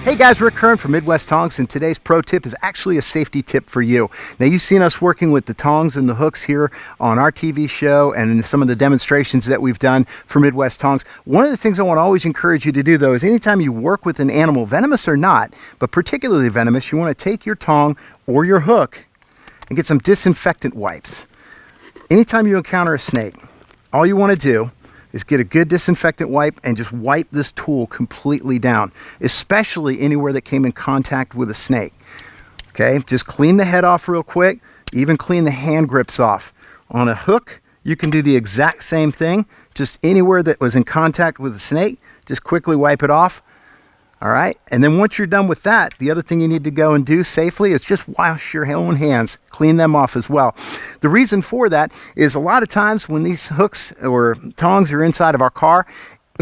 Hey guys, Rick Curren from Midwest Tongs, and today's pro tip is actually a safety tip for you. Now, you've seen us working with the tongs and the hooks here on our TV show and in some of the demonstrations that we've done for Midwest Tongs. One of the things I want to always encourage you to do, though, is anytime you work with an animal, venomous or not, but particularly venomous, you want to take your tong or your hook and get some disinfectant wipes. Anytime you encounter a snake, all you want to do is get a good disinfectant wipe and just wipe this tool completely down, especially anywhere that came in contact with a snake. Okay, just clean the head off real quick, even clean the hand grips off. On a hook, you can do the exact same thing, just anywhere that was in contact with a snake, just quickly wipe it off. All right, and then once you're done with that, the other thing you need to go and do safely is just wash your own hands, clean them off as well. The reason for that is a lot of times when these hooks or tongs are inside of our car,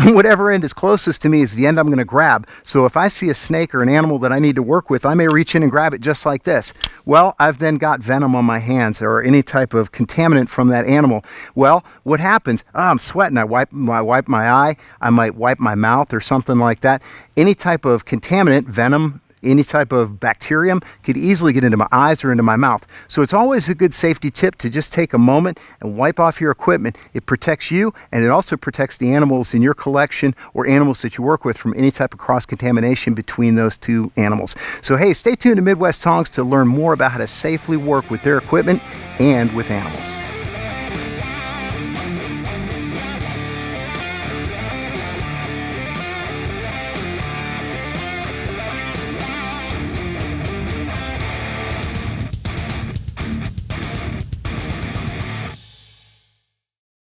whatever end is closest to me is the end I'm going to grab. So if I see a snake or an animal that I need to work with, I may reach in and grab it just like this. Well, I've then got venom on my hands or any type of contaminant from that animal. Well, what happens? Oh, I'm sweating. I wipe my eye. I might wipe my mouth or something like that. Any type of contaminant, venom, any type of bacterium could easily get into my eyes or into my mouth. So it's always a good safety tip to just take a moment and wipe off your equipment. It protects you, and it also protects the animals in your collection or animals that you work with from any type of cross-contamination between those two animals. So hey, stay tuned to Midwest Tongs to learn more about how to safely work with their equipment and with animals.